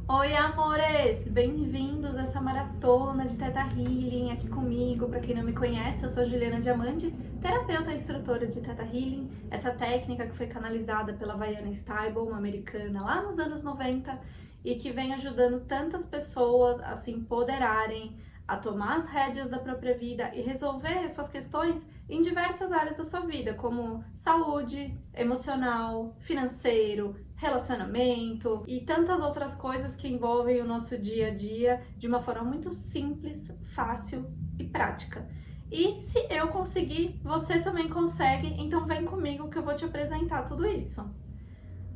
Oi, amores! Bem-vindos a essa maratona de Theta Healing aqui comigo. Para quem não me conhece, eu sou Juliana Diamandi, terapeuta e instrutora de Theta Healing, essa técnica que foi canalizada pela Vianna Stibal, uma americana lá nos anos 90 e que vem ajudando tantas pessoas a se empoderarem, a tomar as rédeas da própria vida e resolver suas questões em diversas áreas da sua vida, como saúde, emocional, financeiro, relacionamento e tantas outras coisas que envolvem o nosso dia a dia de uma forma muito simples, fácil e prática. E se eu conseguir, você também consegue, então vem comigo que eu vou te apresentar tudo isso.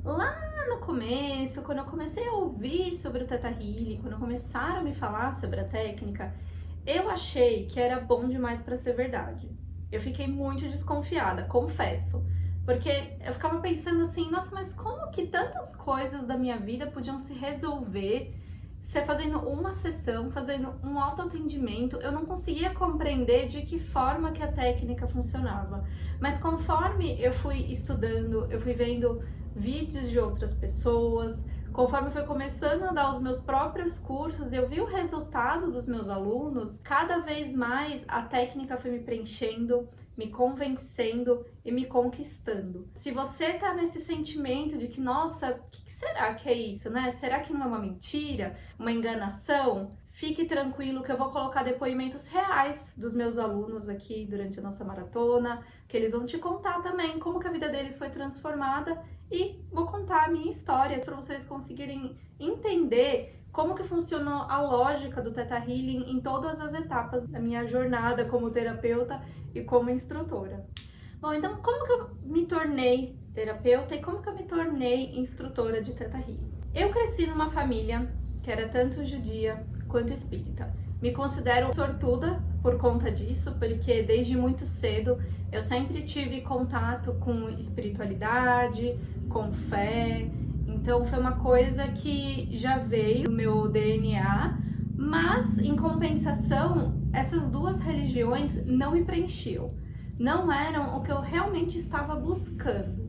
Lá no começo, quando eu comecei a ouvir sobre o Theta Healing, quando começaram a me falar sobre a técnica, eu achei que era bom demais para ser verdade. Eu fiquei muito desconfiada, confesso, porque eu ficava pensando assim, nossa, mas como que tantas coisas da minha vida podiam se resolver se fazendo uma sessão, fazendo um autoatendimento? Eu não conseguia compreender de que forma que a técnica funcionava. Mas conforme eu fui estudando, eu fui vendo vídeos de outras pessoas, conforme foi começando a dar os meus próprios cursos, eu vi o resultado dos meus alunos, cada vez mais a técnica foi me preenchendo, me convencendo e me conquistando. Se você tá nesse sentimento de que, nossa, o que será que é isso, né? Será que não é uma mentira, uma enganação? Fique tranquilo que eu vou colocar depoimentos reais dos meus alunos aqui durante a nossa maratona, que eles vão te contar também como que a vida deles foi transformada e vou contar a minha história para vocês conseguirem entender como que funcionou a lógica do Theta Healing em todas as etapas da minha jornada como terapeuta e como instrutora. Bom, então como que eu me tornei terapeuta e como que eu me tornei instrutora de Theta Healing? Eu cresci numa família que era tanto judia quanto espírita. Me considero sortuda por conta disso, porque desde muito cedo eu sempre tive contato com espiritualidade, com fé. Então foi uma coisa que já veio do meu DNA, mas em compensação, essas duas religiões não me preenchiam. Não eram o que eu realmente estava buscando.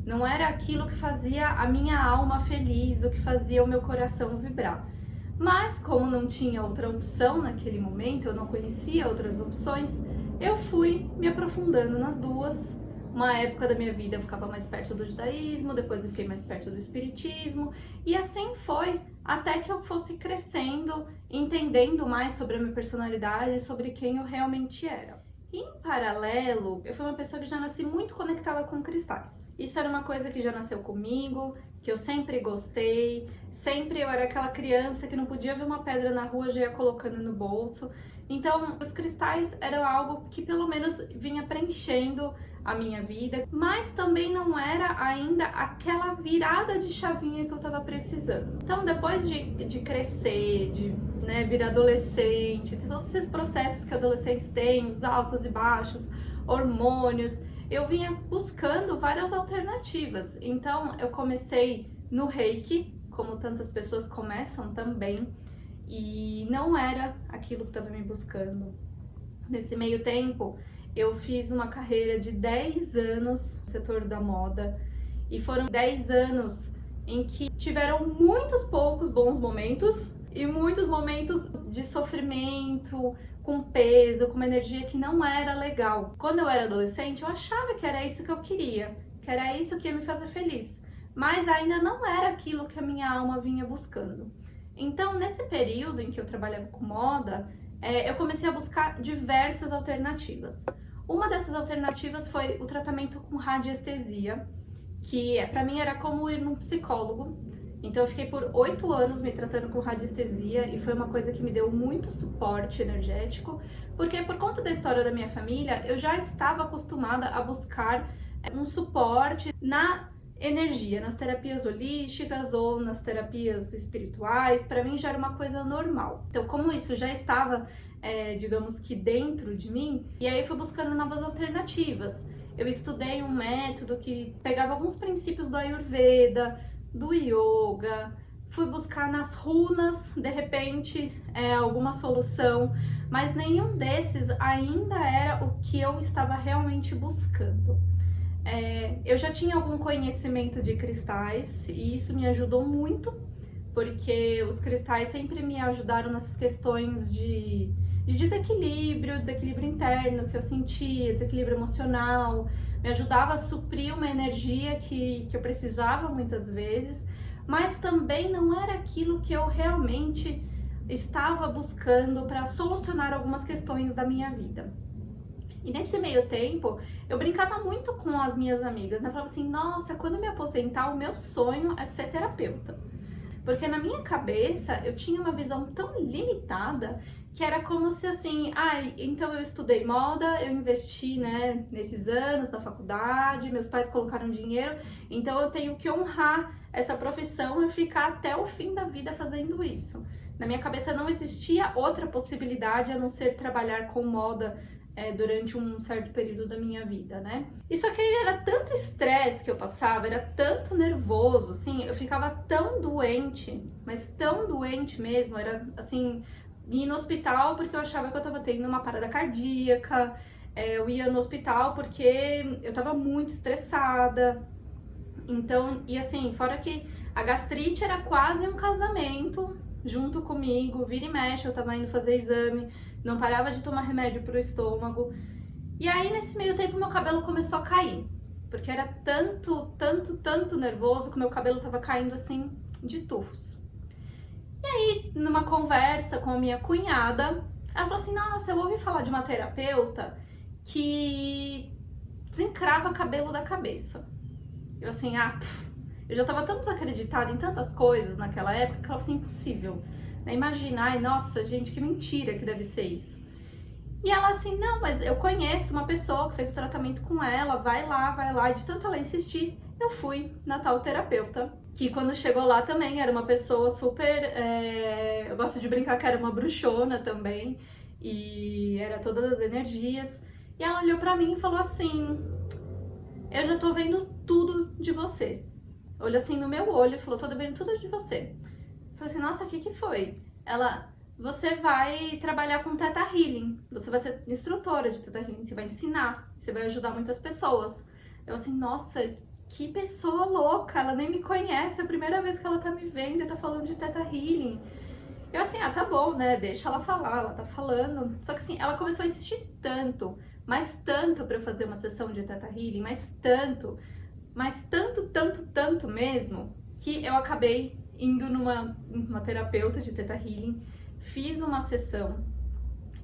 Não era aquilo que fazia a minha alma feliz, o que fazia o meu coração vibrar. Mas como não tinha outra opção naquele momento, eu não conhecia outras opções, eu fui me aprofundando nas duas. Uma época da minha vida eu ficava mais perto do judaísmo, depois eu fiquei mais perto do espiritismo, e assim foi, até que eu fosse crescendo, entendendo mais sobre a minha personalidade, sobre quem eu realmente era. Em paralelo, eu fui uma pessoa que já nasci muito conectada com cristais. Isso era uma coisa que já nasceu comigo, que eu sempre gostei. Sempre eu era aquela criança que não podia ver uma pedra na rua, já ia colocando no bolso. Então, os cristais eram algo que pelo menos vinha preenchendo a minha vida, mas também não era ainda aquela virada de chavinha que eu tava precisando. Então, depois de crescer, de virar adolescente, todos esses processos que adolescentes têm, os altos e baixos, hormônios, eu vinha buscando várias alternativas. Então, eu comecei no Reiki, como tantas pessoas começam também, e não era aquilo que estava me buscando. Nesse meio tempo, eu fiz uma carreira de 10 anos no setor da moda, e foram 10 anos em que tiveram muitos poucos bons momentos e muitos momentos de sofrimento, com peso, com uma energia que não era legal. Quando eu era adolescente, eu achava que era isso que eu queria, que era isso que ia me fazer feliz, mas ainda não era aquilo que a minha alma vinha buscando. Então, nesse período em que eu trabalhava com moda, eu comecei a buscar diversas alternativas. Uma dessas alternativas foi o tratamento com radiestesia, que para mim era como ir num psicólogo. Então eu fiquei por 8 anos me tratando com radiestesia e foi uma coisa que me deu muito suporte energético, porque por conta da história da minha família, eu já estava acostumada a buscar um suporte na energia, nas terapias holísticas ou nas terapias espirituais. Para mim já era uma coisa normal. Então, como isso já estava, digamos que dentro de mim, e aí fui buscando novas alternativas. Eu estudei um método que pegava alguns princípios do Ayurveda, do yoga, fui buscar nas runas, de repente, alguma solução, mas nenhum desses ainda era o que eu estava realmente buscando. Eu já tinha algum conhecimento de cristais e isso me ajudou muito, porque os cristais sempre me ajudaram nessas questões de desequilíbrio interno que eu sentia, desequilíbrio emocional, me ajudava a suprir uma energia que eu precisava muitas vezes, mas também não era aquilo que eu realmente estava buscando para solucionar algumas questões da minha vida. E nesse meio tempo, eu brincava muito com as minhas amigas, né? Eu falava assim, nossa, quando eu me aposentar, o meu sonho é ser terapeuta. Porque na minha cabeça, eu tinha uma visão tão limitada que era como se assim, então eu estudei moda, eu investi, né, nesses anos na faculdade, meus pais colocaram dinheiro, então eu tenho que honrar essa profissão e ficar até o fim da vida fazendo isso. Na minha cabeça não existia outra possibilidade a não ser trabalhar com moda durante um certo período da minha vida, né? Isso aqui era tanto estresse que eu passava, era tanto nervoso, assim, eu ficava tão doente, mas tão doente mesmo, era assim, ir no hospital porque eu achava que eu tava tendo uma parada cardíaca, eu ia no hospital porque eu tava muito estressada. Então, e assim, fora que a gastrite era quase um casamento junto comigo, vira e mexe, eu tava indo fazer exame, não parava de tomar remédio pro estômago. E aí, nesse meio tempo, meu cabelo começou a cair, porque era tanto nervoso que meu cabelo tava caindo assim, de tufos. E aí, numa conversa com a minha cunhada, ela falou assim, nossa, eu ouvi falar de uma terapeuta que desencrava cabelo da cabeça. Eu assim, eu já tava tão desacreditada em tantas coisas naquela época que eu falei assim, impossível. Imagina, ai, nossa, gente, que mentira que deve ser isso. E ela assim, não, mas eu conheço uma pessoa que fez o tratamento com ela, vai lá. E de tanto ela insistir, eu fui na tal terapeuta, que quando chegou lá também era uma pessoa super, eu gosto de brincar que era uma bruxona também, e era todas as energias. E ela olhou pra mim e falou assim, eu já tô vendo tudo de você. Olhou assim no meu olho e falou, tô vendo tudo de você. Eu falei assim, nossa, o que foi? Ela, você vai trabalhar com Theta Healing, você vai ser instrutora de Theta Healing, você vai ensinar, você vai ajudar muitas pessoas. Eu assim, nossa, que pessoa louca, ela nem me conhece, é a primeira vez que ela tá me vendo e tá falando de Theta Healing. Eu assim, tá bom, né, deixa ela falar, ela tá falando. Só que assim, ela começou a insistir tanto, mas tanto pra eu fazer uma sessão de Theta Healing, mas tanto mesmo, que eu acabei indo numa terapeuta de Theta Healing, fiz uma sessão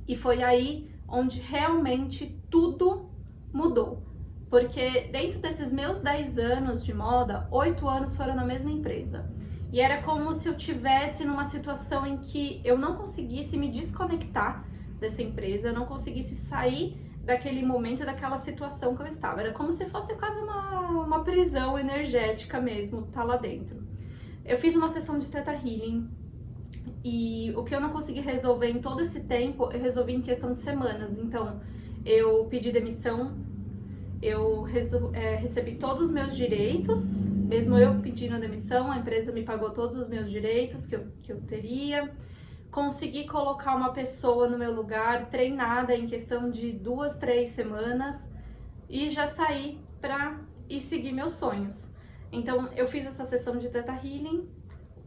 e foi aí onde realmente tudo mudou. Porque dentro desses meus 10 anos de moda, 8 anos foram na mesma empresa. E era como se eu tivesse numa situação em que eu não conseguisse me desconectar dessa empresa, eu não conseguisse sair daquele momento, daquela situação que eu estava. Era como se fosse quase uma prisão energética mesmo, tá lá dentro. Eu fiz uma sessão de Theta Healing e o que eu não consegui resolver em todo esse tempo, eu resolvi em questão de semanas. Então, eu pedi demissão, eu recebi todos os meus direitos, mesmo eu pedindo a demissão, a empresa me pagou todos os meus direitos que eu teria. Consegui colocar uma pessoa no meu lugar, treinada em questão de 2, 3 semanas e já saí pra ir seguir meus sonhos. Então, eu fiz essa sessão de Theta Healing.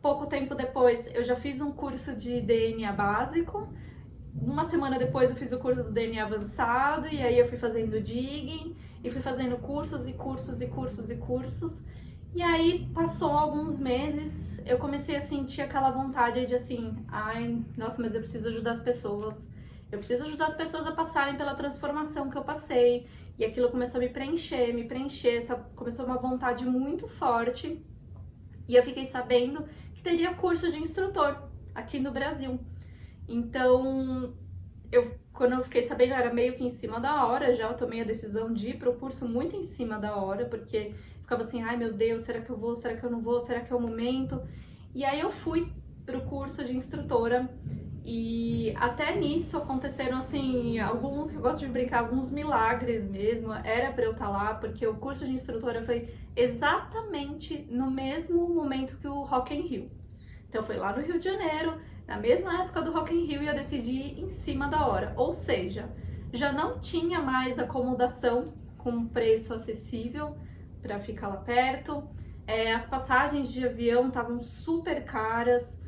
Pouco tempo depois, eu já fiz um curso de DNA básico. Uma semana depois, eu fiz o curso do DNA avançado. E aí, eu fui fazendo digging. E fui fazendo cursos e cursos e cursos e cursos. E aí, passou alguns meses, eu comecei a sentir aquela vontade de assim... Ai, nossa, mas eu preciso ajudar as pessoas. Eu preciso ajudar as pessoas a passarem pela transformação que eu passei. E aquilo começou a me preencher, começou uma vontade muito forte. E eu fiquei sabendo que teria curso de instrutor aqui no Brasil. Então, quando eu fiquei sabendo, era meio que em cima da hora já, eu tomei a decisão de ir pro curso muito em cima da hora, porque ficava assim, ai meu Deus, será que eu vou, será que eu não vou, será que é o momento? E aí eu fui pro curso de instrutora. E até nisso aconteceram, assim, alguns, eu gosto de brincar, alguns milagres mesmo, era pra eu estar lá, porque o curso de instrutora foi exatamente no mesmo momento que o Rock in Rio. Então foi lá no Rio de Janeiro, na mesma época do Rock in Rio, e eu decidi ir em cima da hora. Ou seja, já não tinha mais acomodação com preço acessível pra ficar lá perto, As passagens de avião estavam super caras.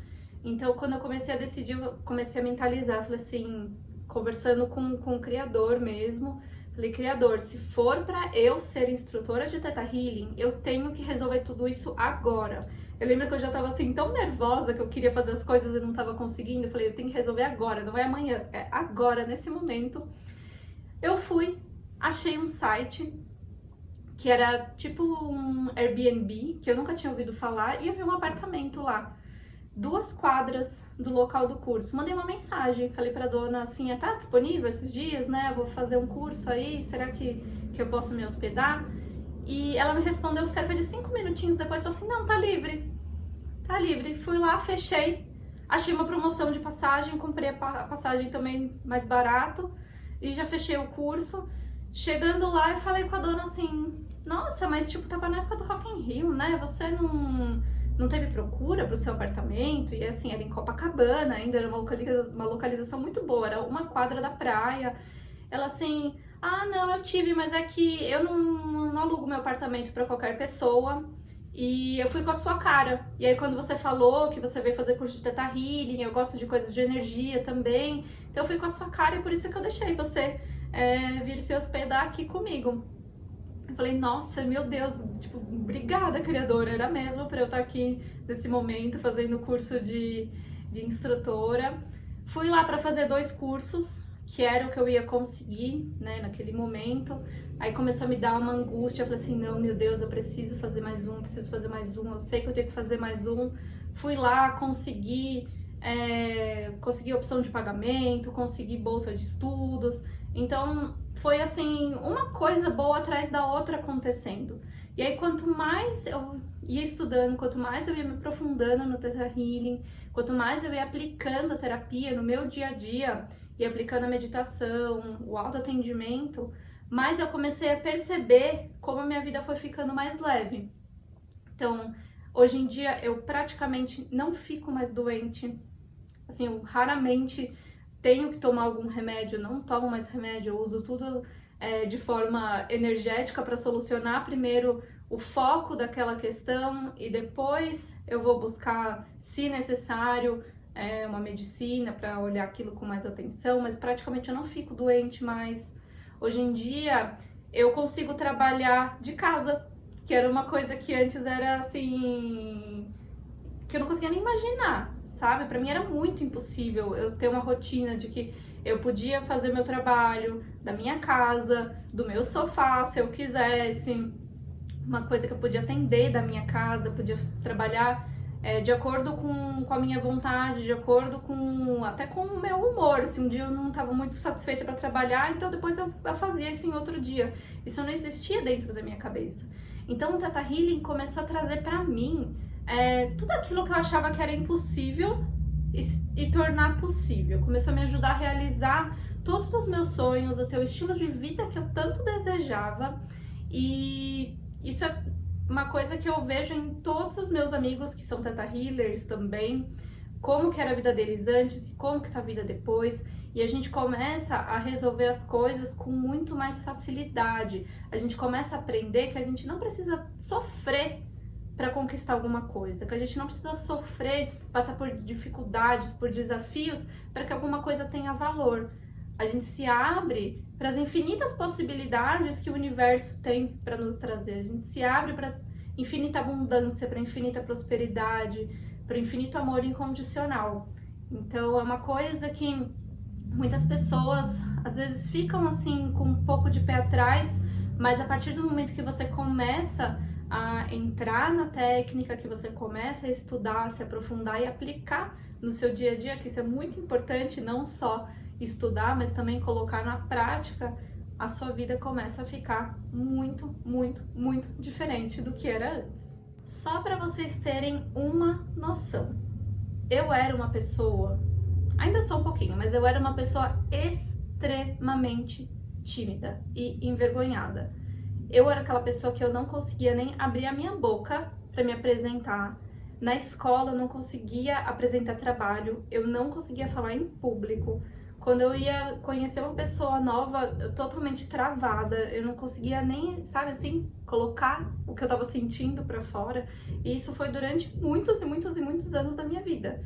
Então, quando eu comecei a decidir, eu comecei a mentalizar. Falei assim, conversando com o criador mesmo. Falei, criador, se for para eu ser instrutora de Theta Healing, eu tenho que resolver tudo isso agora. Eu lembro que eu já tava assim, tão nervosa que eu queria fazer as coisas e não tava conseguindo. Eu falei, eu tenho que resolver agora, não é amanhã, é agora, nesse momento. Eu fui, achei um site que era tipo um Airbnb, que eu nunca tinha ouvido falar, e eu vi um apartamento lá, 2 quadras do local do curso. Mandei uma mensagem, falei pra dona assim, tá disponível esses dias, né? Eu vou fazer um curso aí, será que eu posso me hospedar? E ela me respondeu cerca de 5 minutinhos depois, falou assim, não, tá livre. Tá livre. Fui lá, fechei, achei uma promoção de passagem, comprei a passagem também mais barato e já fechei o curso. Chegando lá, eu falei com a dona assim, nossa, mas tipo, tava na época do Rock in Rio, né? Você não teve procura pro seu apartamento? E assim, era em Copacabana ainda, era uma localização muito boa, era uma quadra da praia. Ela assim, ah, não, eu tive, mas é que eu não alugo meu apartamento pra qualquer pessoa. E eu fui com a sua cara. E aí quando você falou que você veio fazer curso de Theta Healing, eu gosto de coisas de energia também. Então eu fui com a sua cara e por isso que eu deixei você vir se hospedar aqui comigo. Eu falei, nossa, meu Deus, tipo, obrigada, criadora. Era mesmo pra eu estar aqui nesse momento fazendo o curso de instrutora. Fui lá pra fazer 2 cursos, que era o que eu ia conseguir, né, naquele momento. Aí começou a me dar uma angústia, eu falei assim, não, meu Deus, eu preciso fazer mais um, eu sei que eu tenho que fazer mais um. Fui lá, consegui opção de pagamento, consegui bolsa de estudos. Então, foi assim, uma coisa boa atrás da outra acontecendo. E aí, quanto mais eu ia estudando, quanto mais eu ia me aprofundando no Theta Healing, quanto mais eu ia aplicando a terapia no meu dia a dia, e aplicando a meditação, o autoatendimento, mas eu comecei a perceber como a minha vida foi ficando mais leve. Então, hoje em dia, eu praticamente não fico mais doente. Assim, eu raramente tenho que tomar algum remédio, não tomo mais remédio, eu uso tudo de forma energética para solucionar primeiro o foco daquela questão e depois eu vou buscar, se necessário, uma medicina para olhar aquilo com mais atenção, mas praticamente eu não fico doente mais. Hoje em dia eu consigo trabalhar de casa, que era uma coisa que antes era assim, que eu não conseguia nem imaginar, sabe? Para mim era muito impossível eu ter uma rotina de que eu podia fazer meu trabalho da minha casa, do meu sofá, se eu quisesse, uma coisa que eu podia atender da minha casa, podia trabalhar de acordo com a minha vontade, de acordo até com o meu humor. Se um dia eu não estava muito satisfeita para trabalhar, então depois eu fazia isso em outro dia. Isso não existia dentro da minha cabeça. Então o Theta Healing começou a trazer para mim tudo aquilo que eu achava que era impossível e tornar possível. Começou a me ajudar a realizar todos os meus sonhos, a ter o estilo de vida que eu tanto desejava. E isso é uma coisa que eu vejo em todos os meus amigos que são Theta Healers também, como que era a vida deles antes e como que tá a vida depois. E a gente começa a resolver as coisas com muito mais facilidade. A gente começa a aprender que a gente não precisa sofrer para conquistar alguma coisa, que a gente não precisa sofrer, passar por dificuldades, por desafios, para que alguma coisa tenha valor. A gente se abre para as infinitas possibilidades que o universo tem para nos trazer. A gente se abre para infinita abundância, para infinita prosperidade, para o infinito amor incondicional. Então é uma coisa que muitas pessoas às vezes ficam assim com um pouco de pé atrás, mas a partir do momento que você começa a entrar na técnica, que você começa a estudar, se aprofundar e aplicar no seu dia a dia, que isso é muito importante, não só estudar, mas também colocar na prática, a sua vida começa a ficar muito, muito, muito diferente do que era antes. Só para vocês terem uma noção, eu era uma pessoa, ainda sou um pouquinho, mas eu era uma pessoa extremamente tímida e envergonhada. Eu era aquela pessoa que eu não conseguia nem abrir a minha boca para me apresentar. Na escola eu não conseguia apresentar trabalho, eu não conseguia falar em público. Quando eu ia conhecer uma pessoa nova, eu totalmente travada, eu não conseguia nem, sabe assim, colocar o que eu tava sentindo pra fora. E isso foi durante muitos e muitos e muitos anos da minha vida.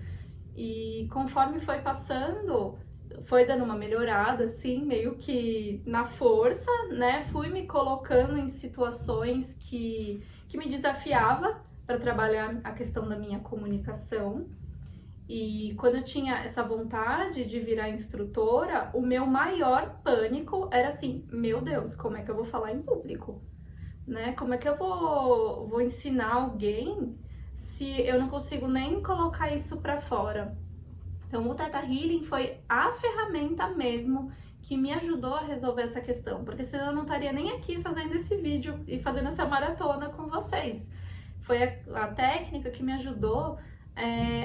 E conforme foi passando, foi dando uma melhorada, assim, meio que na força, né? Fui me colocando em situações que me desafiava para trabalhar a questão da minha comunicação. E quando eu tinha essa vontade de virar instrutora, o meu maior pânico era assim, meu Deus, como é que eu vou falar em público? Né? Como é que eu vou ensinar alguém se eu não consigo nem colocar isso para fora? Então, o Theta Healing foi a ferramenta mesmo que me ajudou a resolver essa questão, porque senão eu não estaria nem aqui fazendo esse vídeo e fazendo essa maratona com vocês. Foi a técnica que me ajudou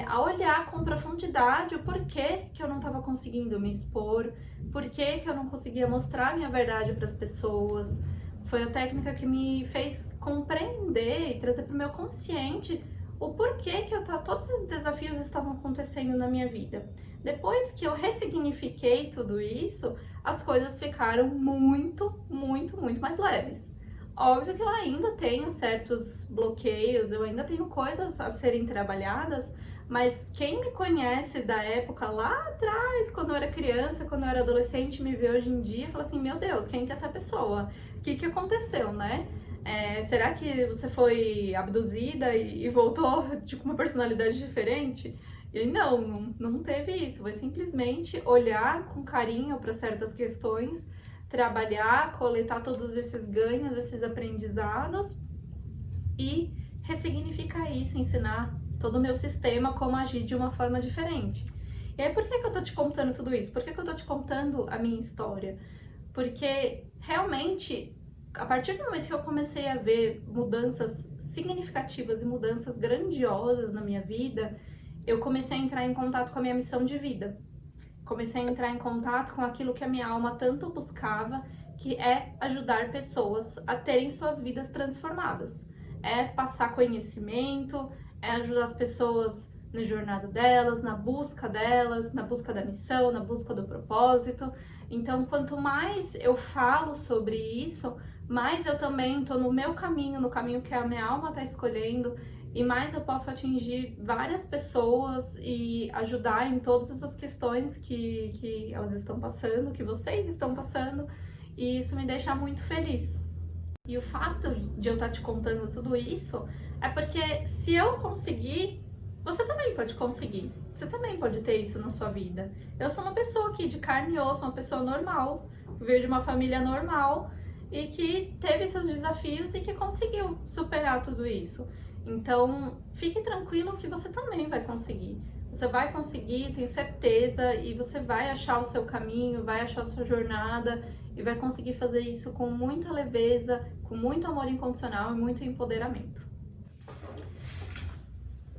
a olhar com profundidade o porquê que eu não estava conseguindo me expor, porquê que eu não conseguia mostrar a minha verdade para as pessoas. Foi a técnica que me fez compreender e trazer para o meu consciente o porquê que todos esses desafios estavam acontecendo na minha vida. Depois que eu ressignifiquei tudo isso, as coisas ficaram muito, muito, muito mais leves. Óbvio que eu ainda tenho certos bloqueios, eu ainda tenho coisas a serem trabalhadas, mas quem me conhece da época lá atrás, quando eu era criança, quando eu era adolescente, me vê hoje em dia, fala assim, meu Deus, quem que é essa pessoa? O que aconteceu, né? Será que você foi abduzida e voltou com uma personalidade diferente? E não teve isso, foi simplesmente olhar com carinho para certas questões, trabalhar, coletar todos esses ganhos, esses aprendizados e ressignificar isso, ensinar todo o meu sistema como agir de uma forma diferente. E aí, por que eu tô te contando tudo isso? Por que eu tô te contando a minha história? Porque realmente, a partir do momento que eu comecei a ver mudanças significativas e mudanças grandiosas na minha vida, eu comecei a entrar em contato com a minha missão de vida. Comecei a entrar em contato com aquilo que a minha alma tanto buscava, que é ajudar pessoas a terem suas vidas transformadas. É passar conhecimento, é ajudar as pessoas na jornada delas, na busca da missão, na busca do propósito. Então, quanto mais eu falo sobre isso, mais eu também estou no meu caminho, no caminho que a minha alma está escolhendo, e mais eu posso atingir várias pessoas e ajudar em todas essas questões que elas estão passando, que vocês estão passando, e isso me deixa muito feliz. E o fato de eu estar te contando tudo isso é porque se eu conseguir, você também pode conseguir. Você também pode ter isso na sua vida. Eu sou uma pessoa aqui de carne e osso, uma pessoa normal, que veio de uma família normal e que teve seus desafios e que conseguiu superar tudo isso. Então, fique tranquilo que você também vai conseguir. Você vai conseguir, tenho certeza, e você vai achar o seu caminho, vai achar a sua jornada e vai conseguir fazer isso com muita leveza, com muito amor incondicional e muito empoderamento.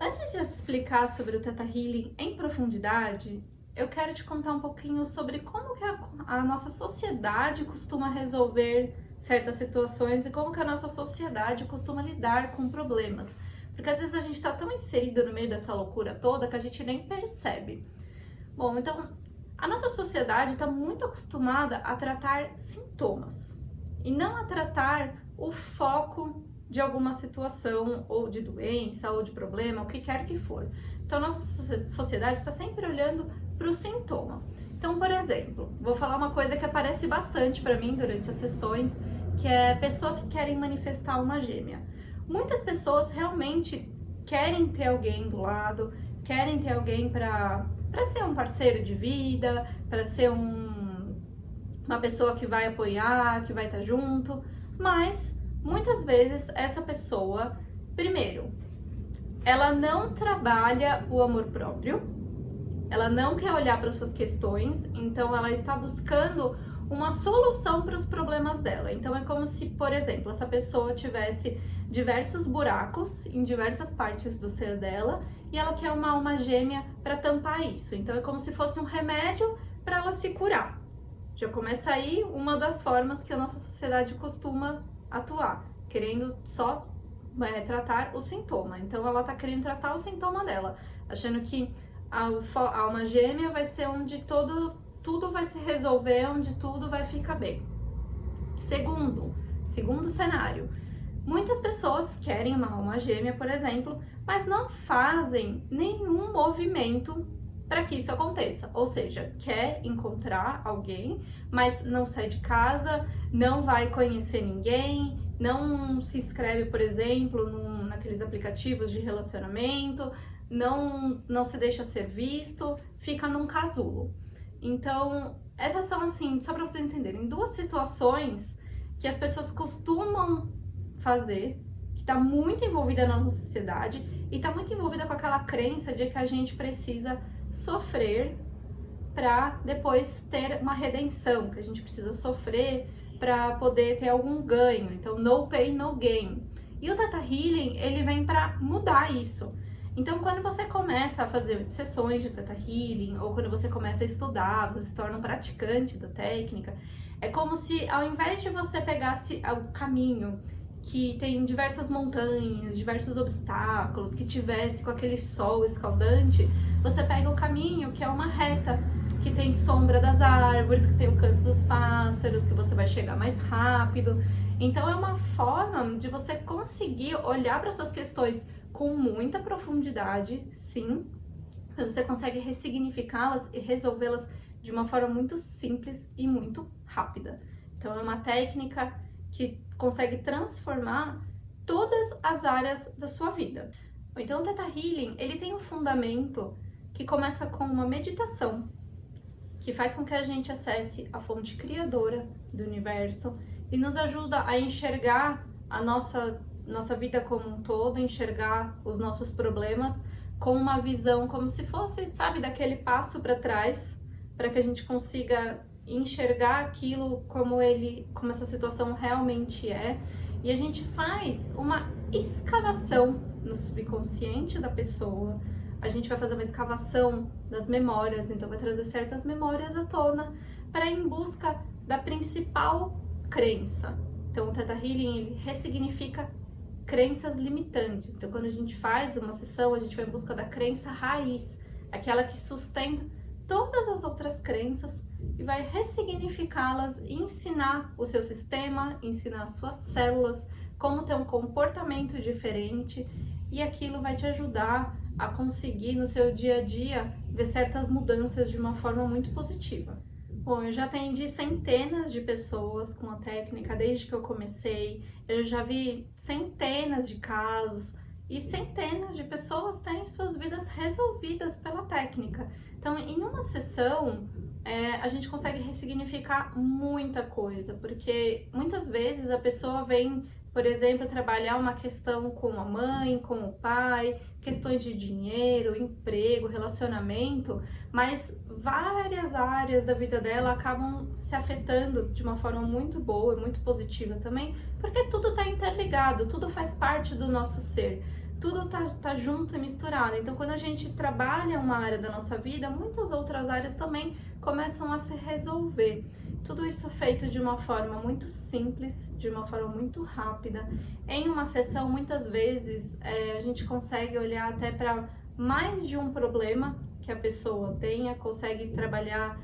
Antes de eu te explicar sobre o Theta Healing em profundidade, eu quero te contar um pouquinho sobre como que a nossa sociedade costuma resolver certas situações e como que a nossa sociedade costuma lidar com problemas. Porque às vezes a gente está tão inserido no meio dessa loucura toda que a gente nem percebe. Bom, então a nossa sociedade está muito acostumada a tratar sintomas e não a tratar o foco de alguma situação, ou de doença, ou de problema, o que quer que for. Então, a nossa sociedade está sempre olhando para o sintoma. Então, por exemplo, vou falar uma coisa que aparece bastante para mim durante as sessões, que é pessoas que querem manifestar uma gêmea. Muitas pessoas realmente querem ter alguém do lado, querem ter alguém para ser um parceiro de vida, para ser uma pessoa que vai apoiar, que vai estar junto, mas muitas vezes essa pessoa, primeiro, ela não trabalha o amor próprio, ela não quer olhar para suas questões, então ela está buscando uma solução para os problemas dela. Então é como se, por exemplo, essa pessoa tivesse diversos buracos em diversas partes do ser dela e ela quer uma alma gêmea para tampar isso. Então é como se fosse um remédio para ela se curar. Já começa aí uma das formas que a nossa sociedade costuma atuar, querendo só tratar o sintoma. Então ela tá querendo tratar o sintoma dela, achando que a alma gêmea vai ser onde tudo vai se resolver, onde tudo vai ficar bem. Segundo cenário, muitas pessoas querem uma alma gêmea, por exemplo, mas não fazem nenhum movimento para que isso aconteça. Ou seja, quer encontrar alguém, mas não sai de casa, não vai conhecer ninguém, não se inscreve, por exemplo, naqueles aplicativos de relacionamento, não se deixa ser visto, fica num casulo. Então, essas são, assim, só para vocês entenderem, duas situações que as pessoas costumam fazer, que está muito envolvida na nossa sociedade e está muito envolvida com aquela crença de que a gente precisa sofrer para depois ter uma redenção, que a gente precisa sofrer para poder ter algum ganho. Então, no pain, no gain. E o Theta Healing, ele vem para mudar isso. Então, quando você começa a fazer sessões de Theta Healing, ou quando você começa a estudar, você se torna um praticante da técnica, é como se, ao invés de você pegasse o caminho que tem diversas montanhas, diversos obstáculos, que tivesse com aquele sol escaldante, você pega o caminho que é uma reta, que tem sombra das árvores, que tem o canto dos pássaros, que você vai chegar mais rápido. Então, é uma forma de você conseguir olhar para suas questões com muita profundidade, sim, mas você consegue ressignificá-las e resolvê-las de uma forma muito simples e muito rápida. Então, é uma técnica que consegue transformar todas as áreas da sua vida. Então, o Theta Healing, ele tem um fundamento que começa com uma meditação, que faz com que a gente acesse a fonte criadora do universo e nos ajuda a enxergar a nossa vida como um todo, enxergar os nossos problemas com uma visão como se fosse, sabe, daquele passo para trás, para que a gente consiga enxergar aquilo como essa situação realmente é. E a gente faz uma escavação no subconsciente da pessoa. A gente vai fazer uma escavação das memórias, então vai trazer certas memórias à tona para ir em busca da principal crença. Então, o Theta Healing, ele ressignifica crenças limitantes. Então, quando a gente faz uma sessão, a gente vai em busca da crença raiz, aquela que sustenta todas as outras crenças e vai ressignificá-las e ensinar o seu sistema, ensinar as suas células como ter um comportamento diferente, e aquilo vai te ajudar a conseguir no seu dia a dia ver certas mudanças de uma forma muito positiva. Bom, eu já atendi centenas de pessoas com a técnica desde que eu comecei, eu já vi centenas de casos e centenas de pessoas têm suas vidas resolvidas pela técnica. Então, em uma sessão, a gente consegue ressignificar muita coisa, porque muitas vezes a pessoa vem, por exemplo, trabalhar uma questão com a mãe, com o pai, questões de dinheiro, emprego, relacionamento, mas várias áreas da vida dela acabam se afetando de uma forma muito boa e muito positiva também, porque tudo está interligado, tudo faz parte do nosso ser. Tudo tá junto e misturado. Então, quando a gente trabalha uma área da nossa vida, muitas outras áreas também começam a se resolver. Tudo isso feito de uma forma muito simples, de uma forma muito rápida. Em uma sessão, muitas vezes, a gente consegue olhar até para mais de um problema que a pessoa tenha, consegue trabalhar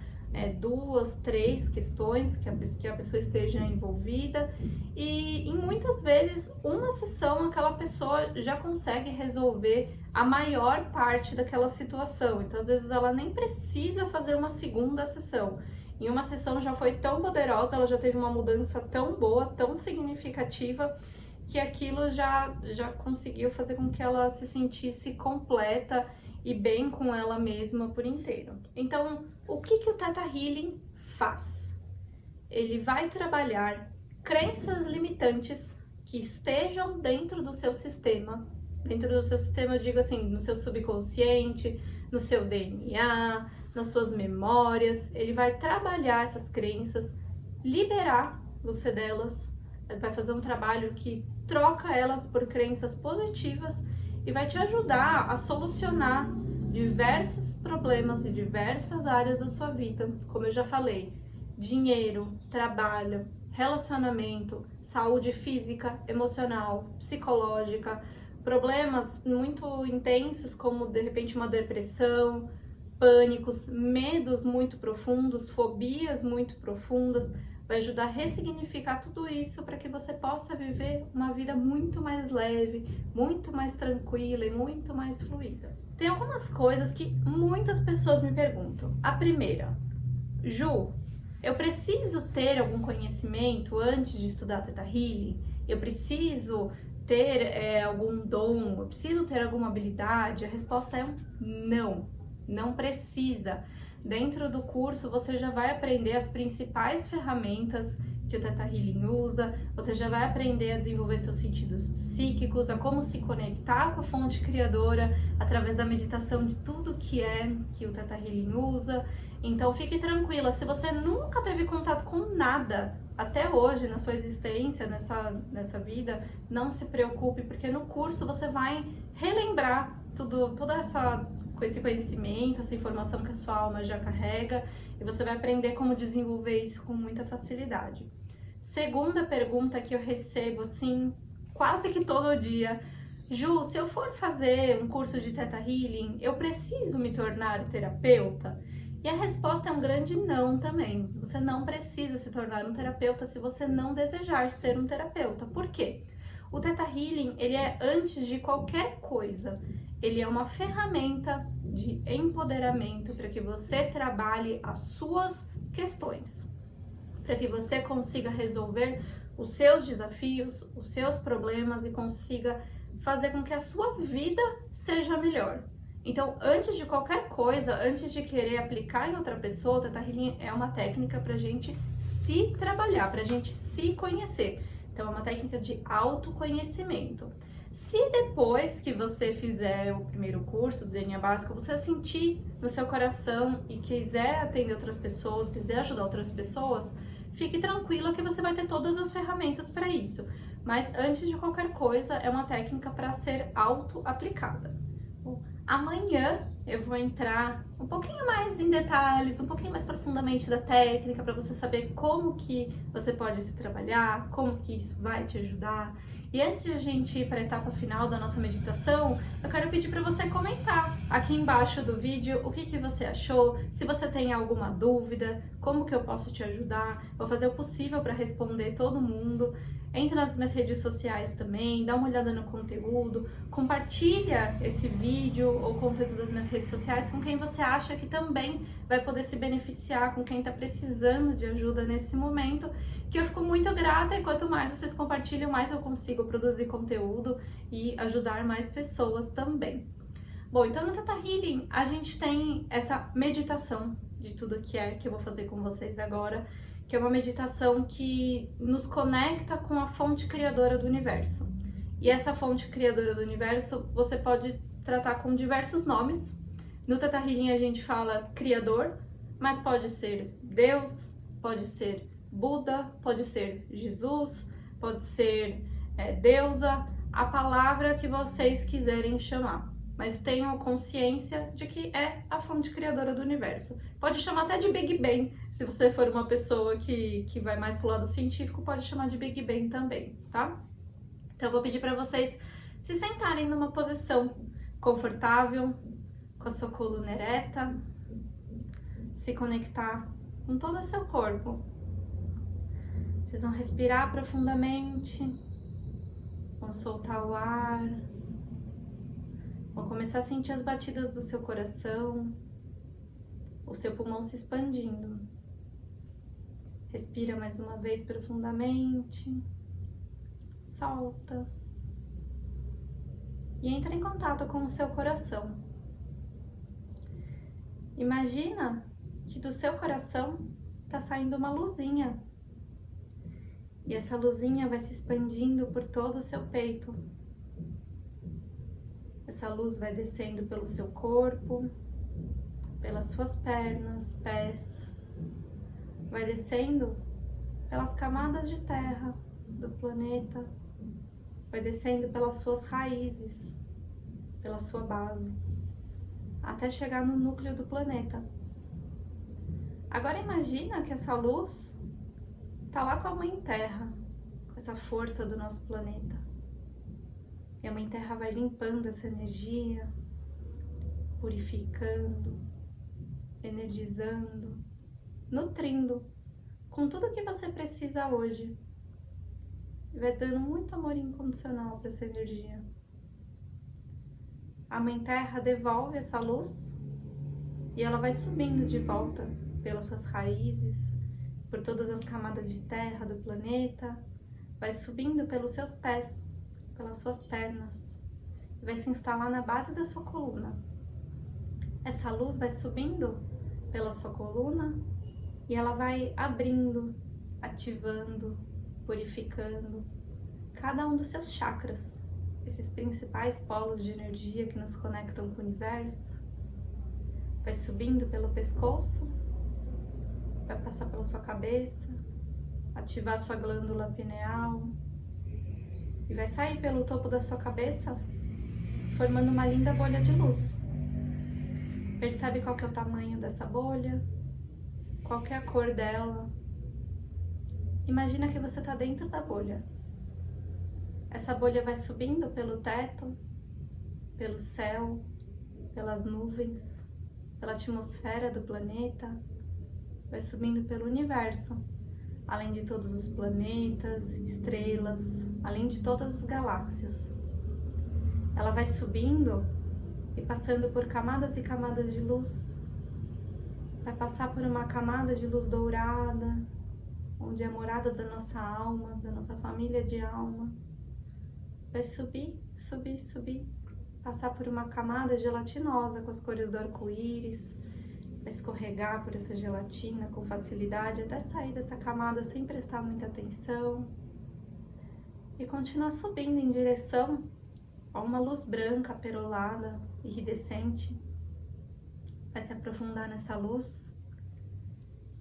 2, 3 questões que a pessoa esteja envolvida, e em muitas vezes uma sessão aquela pessoa já consegue resolver a maior parte daquela situação. Então, às vezes ela nem precisa fazer uma segunda sessão. Em uma sessão já foi tão poderosa, ela já teve uma mudança tão boa, tão significativa, que aquilo já conseguiu fazer com que ela se sentisse completa e bem com ela mesma por inteiro. Então, o que o Theta Healing faz? Ele vai trabalhar crenças limitantes que estejam dentro do seu sistema. Dentro do seu sistema, eu digo assim, no seu subconsciente, no seu DNA, nas suas memórias. Ele vai trabalhar essas crenças, liberar você delas. Ele vai fazer um trabalho que troca elas por crenças positivas e vai te ajudar a solucionar diversos problemas e diversas áreas da sua vida. Como eu já falei, dinheiro, trabalho, relacionamento, saúde física, emocional, psicológica, problemas muito intensos como de repente uma depressão, pânicos, medos muito profundos, fobias muito profundas. Vai ajudar a ressignificar tudo isso para que você possa viver uma vida muito mais leve, muito mais tranquila e muito mais fluida. Tem algumas coisas que muitas pessoas me perguntam. A primeira, Ju, eu preciso ter algum conhecimento antes de estudar Theta Healing? Eu preciso ter algum dom? Eu preciso ter alguma habilidade? A resposta é um não, não precisa. Dentro do curso você já vai aprender as principais ferramentas que o Theta Healing usa, você já vai aprender a desenvolver seus sentidos psíquicos, a como se conectar com a fonte criadora através da meditação de tudo que o Theta Healing usa. Então fique tranquila, se você nunca teve contato com nada até hoje na sua existência, nessa vida, não se preocupe, porque no curso você vai relembrar com esse conhecimento, essa informação que a sua alma já carrega, e você vai aprender como desenvolver isso com muita facilidade. Segunda pergunta que eu recebo, assim, quase que todo dia: Ju, se eu for fazer um curso de Theta Healing, eu preciso me tornar terapeuta? E a resposta é um grande não também. Você não precisa se tornar um terapeuta se você não desejar ser um terapeuta. Por quê? O Theta Healing, ele é, antes de qualquer coisa, ele é uma ferramenta de empoderamento para que você trabalhe as suas questões, para que você consiga resolver os seus desafios, os seus problemas e consiga fazer com que a sua vida seja melhor. Então, antes de qualquer coisa, antes de querer aplicar em outra pessoa, o Theta Healing é uma técnica para a gente se trabalhar, para a gente se conhecer. Então, é uma técnica de autoconhecimento. Se depois que você fizer o primeiro curso do DNA Básico, você sentir no seu coração e quiser atender outras pessoas, quiser ajudar outras pessoas, fique tranquila que você vai ter todas as ferramentas para isso. Mas antes de qualquer coisa, é uma técnica para ser auto-aplicada. Amanhã eu vou entrar um pouquinho mais em detalhes, um pouquinho mais profundamente da técnica, para você saber como que você pode se trabalhar, como que isso vai te ajudar. E antes de a gente ir para a etapa final da nossa meditação, eu quero pedir para você comentar aqui embaixo do vídeo o que você achou, se você tem alguma dúvida, como que eu posso te ajudar. Vou fazer o possível para responder todo mundo. Entra nas minhas redes sociais também, dá uma olhada no conteúdo, compartilha esse vídeo ou conteúdo das minhas redes sociais com quem você acha que também vai poder se beneficiar, com quem está precisando de ajuda nesse momento, que eu fico muito grata, e quanto mais vocês compartilham, mais eu consigo produzir conteúdo e ajudar mais pessoas também. Bom, então no Theta Healing a gente tem essa meditação de tudo que eu vou fazer com vocês agora, que é uma meditação que nos conecta com a fonte criadora do universo. E essa fonte criadora do universo você pode tratar com diversos nomes. No Theta Healing a gente fala Criador, mas pode ser Deus, pode ser Buda, pode ser Jesus, pode ser deusa, a palavra que vocês quiserem chamar. Mas tenham consciência de que é a fonte criadora do universo. Pode chamar até de Big Bang, se você for uma pessoa que vai mais pro lado científico, pode chamar de Big Bang também, tá? Então eu vou pedir para vocês se sentarem numa posição confortável, com a sua coluna ereta, se conectar com todo o seu corpo. Vocês vão respirar profundamente, vão soltar o ar, vão começar a sentir as batidas do seu coração, o seu pulmão se expandindo. Respira mais uma vez profundamente, solta e entra em contato com o seu coração. Imagina que do seu coração está saindo uma luzinha. E essa luzinha vai se expandindo por todo o seu peito. Essa luz vai descendo pelo seu corpo, pelas suas pernas, pés. Vai descendo pelas camadas de terra do planeta. Vai descendo pelas suas raízes, pela sua base, até chegar no núcleo do planeta. Agora imagina que essa luz tá lá com a Mãe Terra, com essa força do nosso planeta. E a Mãe Terra vai limpando essa energia, purificando, energizando, nutrindo com tudo que você precisa hoje. E vai dando muito amor incondicional para essa energia. A Mãe Terra devolve essa luz e ela vai subindo de volta pelas suas raízes, por todas as camadas de terra do planeta, vai subindo pelos seus pés, pelas suas pernas, e vai se instalar na base da sua coluna. Essa luz vai subindo pela sua coluna e ela vai abrindo, ativando, purificando cada um dos seus chakras, esses principais polos de energia que nos conectam com o universo. Vai subindo pelo pescoço, vai passar pela sua cabeça, ativar sua glândula pineal e vai sair pelo topo da sua cabeça, formando uma linda bolha de luz. Percebe qual que é o tamanho dessa bolha? Qual que é a cor dela? Imagina que você está dentro da bolha. Essa bolha vai subindo pelo teto, pelo céu, pelas nuvens, pela atmosfera do planeta, vai subindo pelo universo, além de todos os planetas, estrelas, além de todas as galáxias. Ela vai subindo e passando por camadas e camadas de luz. Vai passar por uma camada de luz dourada, onde é a morada da nossa alma, da nossa família de alma. Vai subir, subir, subir, passar por uma camada gelatinosa com as cores do arco-íris, vai escorregar por essa gelatina com facilidade até sair dessa camada sem prestar muita atenção e continuar subindo em direção a uma luz branca, perolada, iridescente. Vai se aprofundar nessa luz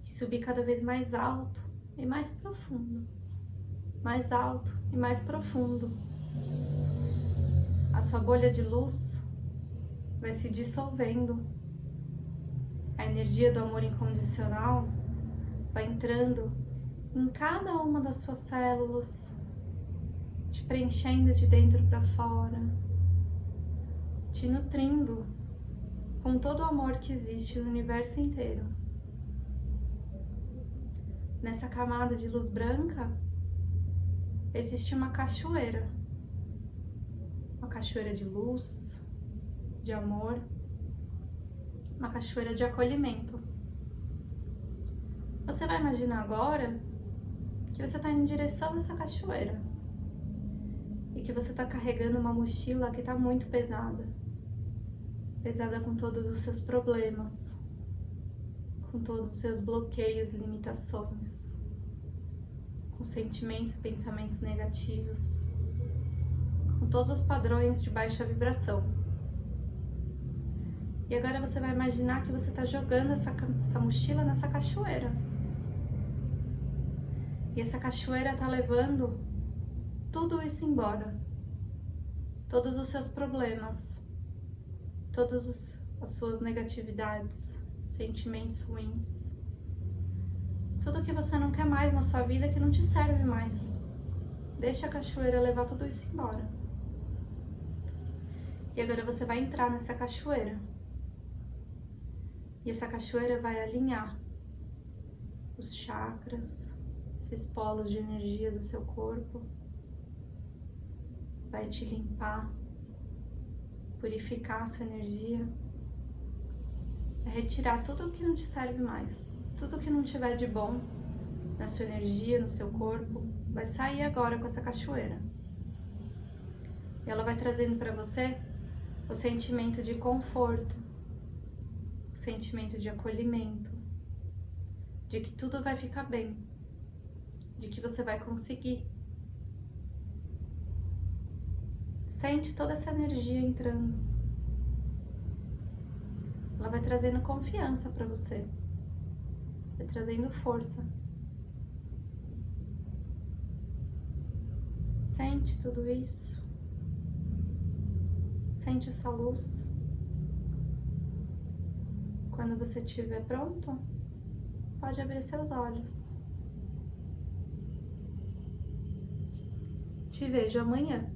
e subir cada vez mais alto e mais profundo, mais alto e mais profundo. A sua bolha de luz vai se dissolvendo. A energia do amor incondicional vai entrando em cada uma das suas células, te preenchendo de dentro para fora, te nutrindo com todo o amor que existe no universo inteiro. Nessa camada de luz branca existe uma cachoeira de luz, de amor, uma cachoeira de acolhimento. Você vai imaginar agora que você está indo em direção a essa cachoeira e que você está carregando uma mochila que está muito pesada, pesada com todos os seus problemas, com todos os seus bloqueios e limitações, com sentimentos e pensamentos negativos, com todos os padrões de baixa vibração. E agora você vai imaginar que você está jogando essa mochila nessa cachoeira. E essa cachoeira está levando tudo isso embora. Todos os seus problemas, todas as suas negatividades, sentimentos ruins. Tudo que você não quer mais na sua vida, que não te serve mais. Deixa a cachoeira levar tudo isso embora. E agora você vai entrar nessa cachoeira. E essa cachoeira vai alinhar os chakras, esses polos de energia do seu corpo. Vai te limpar, purificar a sua energia. Vai retirar tudo o que não te serve mais. Tudo que não tiver de bom na sua energia, no seu corpo, vai sair agora com essa cachoeira. E ela vai trazendo para você o sentimento de conforto, o sentimento de acolhimento, de que tudo vai ficar bem, de que você vai conseguir. Sente toda essa energia entrando. Ela vai trazendo confiança para você, vai trazendo força. Sente tudo isso. Sente essa luz. Quando você estiver pronto, pode abrir seus olhos. Te vejo amanhã.